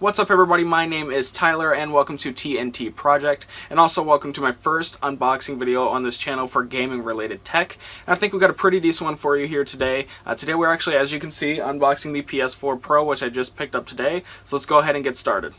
What's up everybody, my name is Tyler and welcome to TNT Project, and also welcome to my first unboxing video on this channel for gaming related tech. And I think we got a pretty decent one for you here today. Today we're actually, as you can see, unboxing the PS4 Pro, which I just picked up today. So let's go ahead and get started.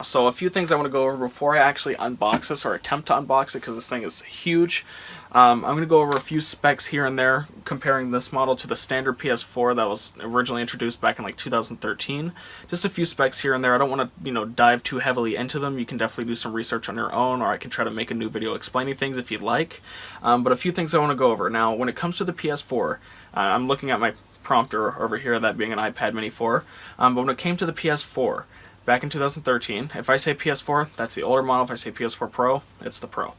So a few things I want to go over before I actually unbox this, or attempt to unbox it, because this thing is huge. I'm going to go over a few specs here and there, comparing this model to the standard PS4 that was originally introduced back in like 2013. Just a few specs here and there. I don't want to, dive too heavily into them. You can definitely do some research on your own, or I can try to make a new video explaining things if you'd like. But a few things I want to go over. Now, when it comes to the PS4, I'm looking at my prompter over here, that being an iPad Mini 4. But when it came to the PS4, back in 2013, if I say PS4, that's the older model. If I say PS4 Pro, it's the Pro.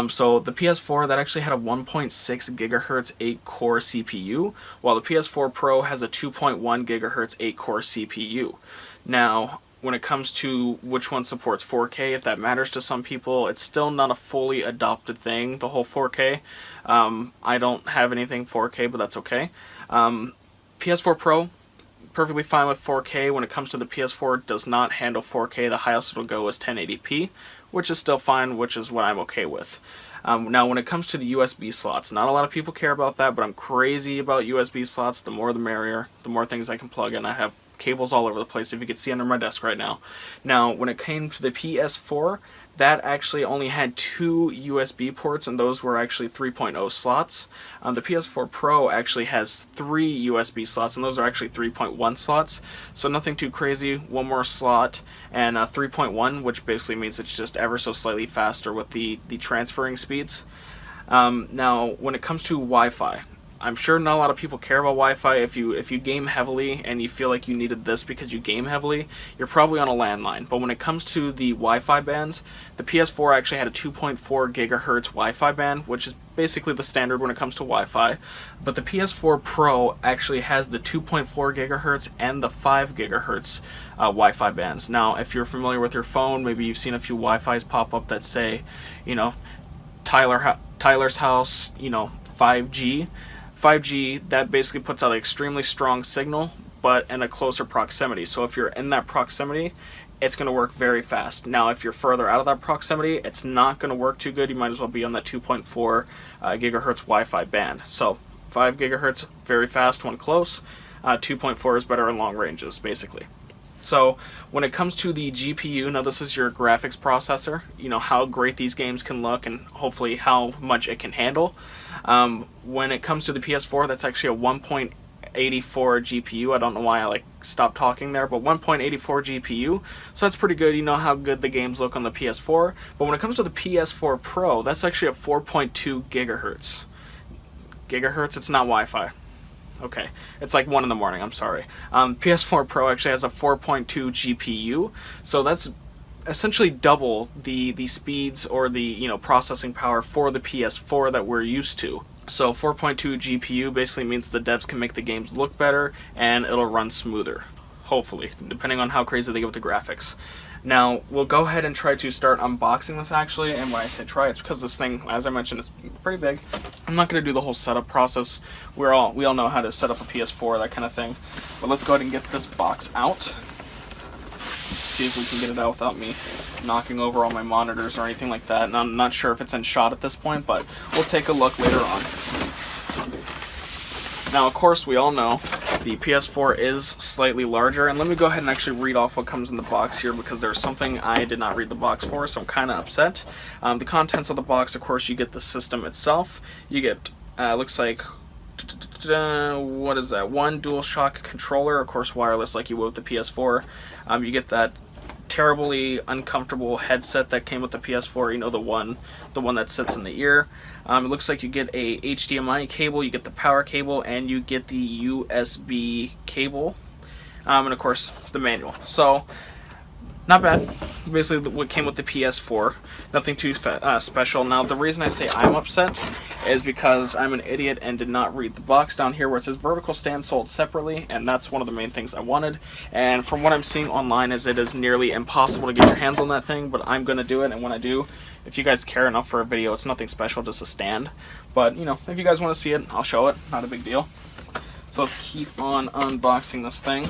So the PS4, that actually had a 1.6 gigahertz 8-core CPU, while the PS4 Pro has a 2.1 gigahertz 8-core CPU. Now, when it comes to which one supports 4K, if that matters to some people, it's still not a fully adopted thing, the whole 4K. I don't have anything 4K, but that's okay. PS4 Pro, perfectly fine with 4K. When it comes to the PS4, it does not handle 4K. The highest it'll go is 1080p, which is still fine, which is what I'm okay with. Now, when it comes to the USB slots, not a lot of people care about that, but I'm crazy about USB slots. The more the merrier, the more things I can plug in. I have cables all over the place, if you could see under my desk right now. Now, when it came to the PS4, that actually only had 2 USB ports, and those were actually 3.0 slots. The PS4 Pro actually has 3 USB slots, and those are actually 3.1 slots. So nothing too crazy, one more slot, and 3.1, which basically means it's just ever so slightly faster with the transferring speeds. Now, when it comes to Wi-Fi, I'm sure not a lot of people care about Wi-Fi. If you game heavily and you feel like you needed this because you game heavily, you're probably on a landline. But when it comes to the Wi-Fi bands, the PS4 actually had a 2.4 gigahertz Wi-Fi band, which is basically the standard when it comes to Wi-Fi. But the PS4 Pro actually has the 2.4 gigahertz and the 5 gigahertz Wi-Fi bands. Now, if you're familiar with your phone, maybe you've seen a few Wi-Fis pop up that say, Tyler's house, 5G. 5G, that basically puts out an extremely strong signal, but in a closer proximity. So if you're in that proximity, it's going to work very fast. Now, if you're further out of that proximity, it's not going to work too good. You might as well be on that 2.4 gigahertz Wi-Fi band. So 5 gigahertz, very fast when close. 2.4 is better in long ranges, basically. So when it comes to the GPU, now this is your graphics processor, how great these games can look and hopefully how much it can handle. When it comes to the PS4, that's actually a 1.84 GPU. I don't know why I stopped talking there, but 1.84 GPU. So that's pretty good. You know how good the games look on the PS4. But when it comes to the PS4 Pro, that's actually a 4.2 gigahertz. Gigahertz, it's not Wi-Fi. Okay, it's like 1 in the morning, I'm sorry. PS4 Pro actually has a 4.2 GPU, so that's essentially double the speeds or the processing power for the PS4 that we're used to. So 4.2 GPU basically means the devs can make the games look better and it'll run smoother, hopefully, depending on how crazy they get with the graphics. Now, we'll go ahead and try to start unboxing this actually, and when I say try, it's because this thing, as I mentioned, is pretty big. I'm not going to do the whole setup process. We all know how to set up a PS4, that kind of thing. But let's go ahead and get this box out. See if we can get it out without me knocking over all my monitors or anything like that. And I'm not sure if it's in shot at this point, but we'll take a look later on. Now, of course, we all know the PS4 is slightly larger, and let me go ahead and actually read off what comes in the box here, because there's something I did not read the box for, so I'm kind of upset. The contents of the box, of course, you get the system itself. You get, looks like, what is that? One DualShock controller, of course, wireless like you would with the PS4. You get that terribly uncomfortable headset that came with the PS4, the one that sits in the ear. It looks like you get a HDMI cable, you get the power cable, and you get the USB cable, and of course the manual. So not bad. Basically what came with the PS4. Nothing too special. Now, the reason I say I'm upset is because I'm an idiot and did not read the box down here where it says vertical stand sold separately, and that's one of the main things I wanted. And from what I'm seeing online is it is nearly impossible to get your hands on that thing, but I'm going to do it, and when I do, if you guys care enough for a video, it's nothing special, just a stand. But, you know, if you guys want to see it, I'll show it. Not a big deal. So let's keep on unboxing this thing.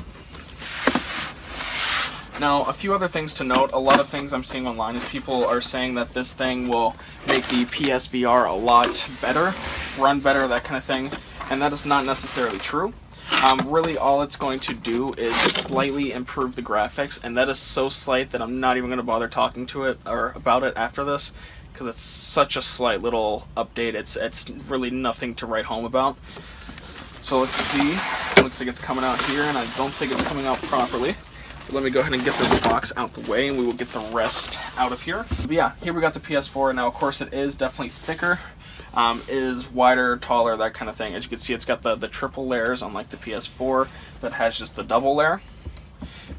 Now, a few other things to note. A lot of things I'm seeing online is people are saying that this thing will make the PSVR a lot better, run better, that kind of thing, and that is not necessarily true. Really, all it's going to do is slightly improve the graphics, and that is so slight that I'm not even going to bother talking to it or about it after this, because it's such a slight little update. It's really nothing to write home about. So let's see. It looks like it's coming out here, and I don't think it's coming out properly. Let me go ahead and get this box out the way, and we will get the rest out of here. But yeah, here we got the PS4. Now, of course, it is definitely thicker, is wider, taller, that kind of thing. As you can see, it's got the triple layers, unlike the PS4 that has just the double layer.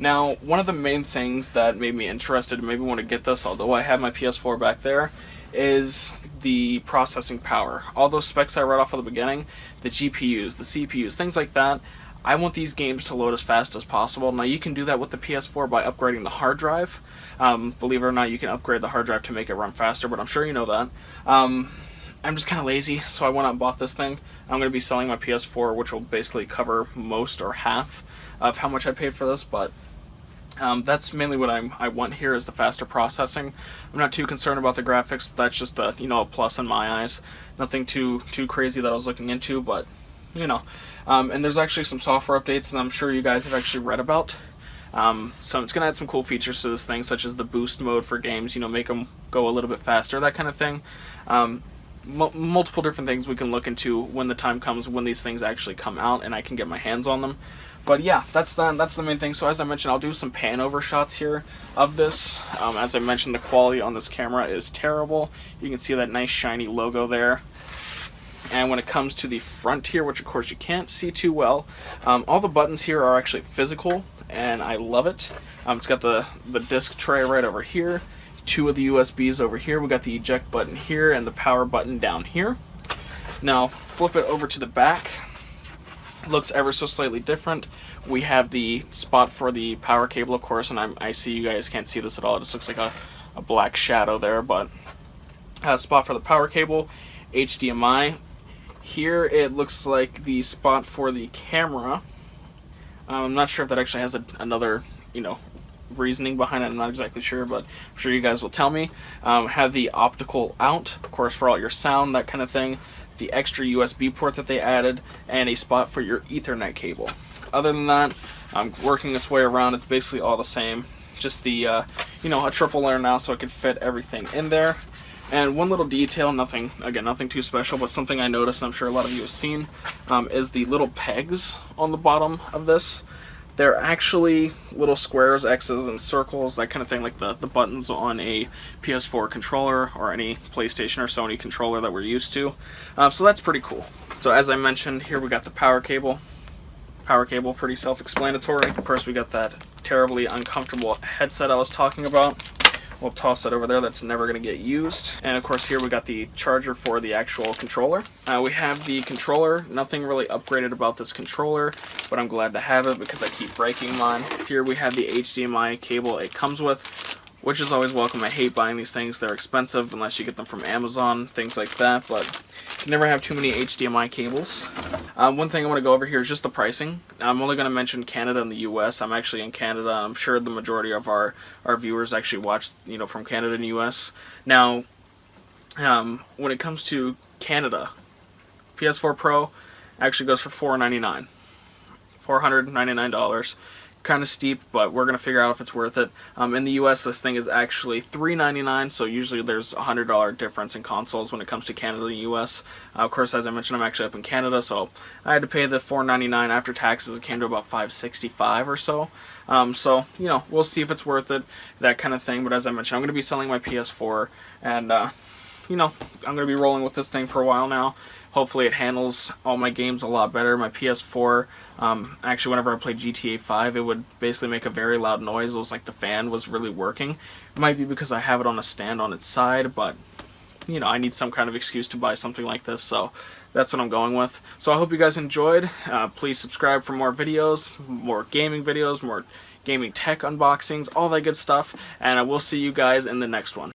Now, one of the main things that made me interested and maybe want to get this, although I have my PS4 back there, is the processing power. All those specs I read off at the beginning, the GPUs, the CPUs, things like that, I want these games to load as fast as possible. Now, you can do that with the PS4 by upgrading the hard drive. Believe it or not, you can upgrade the hard drive to make it run faster, but I'm sure you know that. I'm just kind of lazy, so I went out and bought this thing. I'm going to be selling my PS4, which will basically cover most or half of how much I paid for this, but that's mainly what I want here, is the faster processing. I'm not too concerned about the graphics. That's just a, you know, a plus in my eyes. Nothing too crazy that I was looking into, but you know. And there's actually some software updates that I'm sure you guys have actually read about. So it's going to add some cool features to this thing, such as the boost mode for games, you know, make them go a little bit faster, that kind of thing. Multiple different things we can look into when the time comes, when these things actually come out and I can get my hands on them. But yeah, that's the main thing. So as I mentioned, I'll do some pan over shots here of this. As I mentioned, the quality on this camera is terrible. You can see that nice shiny logo there. And when it comes to the front here, which of course you can't see too well, all the buttons here are actually physical, and I love it. It's got the disc tray right over here, 2 of the USBs over here. We got the eject button here and the power button down here. Now flip it over to the back. Looks ever so slightly different. We have the spot for the power cable, of course, and I see you guys can't see this at all. It just looks like a black shadow there, but spot for the power cable, HDMI. Here it looks like the spot for the camera. I'm not sure if that actually has another, you know, reasoning behind it. I'm not exactly sure, but I'm sure you guys will tell me. Have the optical out, of course, for all your sound, that kind of thing. The extra USB port that they added, and a spot for your Ethernet cable. Other than that, working its way around, it's basically all the same. Just the, you know, a triple layer now, so it can fit everything in there. And one little detail, nothing too special, but something I noticed, and I'm sure a lot of you have seen, is the little pegs on the bottom of this. They're actually little squares, X's, and circles, that kind of thing, like the buttons on a PS4 controller or any PlayStation or Sony controller that we're used to. So that's pretty cool. So as I mentioned, here we got the power cable. Power cable, pretty self-explanatory. Of course, we got that terribly uncomfortable headset I was talking about. We'll toss that over there. That's never going to get used. And of course, here we got the charger for the actual controller. We have the controller. Nothing really upgraded about this controller, but I'm glad to have it because I keep breaking mine. Here we have the HDMI cable it comes with, which is always welcome. I hate buying these things. They're expensive unless you get them from Amazon, things like that, but you can never have too many HDMI cables. One thing I want to go over here is just the pricing. I'm only going to mention Canada and the US. I'm actually in Canada. I'm sure the majority of our viewers actually watch, you know, from Canada and US. Now, when it comes to Canada, PS4 Pro actually goes for $499. $499. Kind of steep, but we're going to figure out if it's worth it. In the US, this thing is actually $399, so usually there's a $100 difference in consoles when it comes to Canada and US. Of course, as I mentioned, I'm actually up in Canada, so I had to pay the $499 after taxes. It came to about $565 or so. So, you know, we'll see if it's worth it, that kind of thing. But as I mentioned, I'm going to be selling my PS4, and, you know, I'm going to be rolling with this thing for a while now. Hopefully it handles all my games a lot better. My PS4, actually whenever I played GTA 5, it would basically make a very loud noise. It was like the fan was really working. It might be because I have it on a stand on its side, but, you know, I need some kind of excuse to buy something like this, so that's what I'm going with. So I hope you guys enjoyed. Please subscribe for more videos, more gaming videos, more gaming tech unboxings, all that good stuff, and I will see you guys in the next one.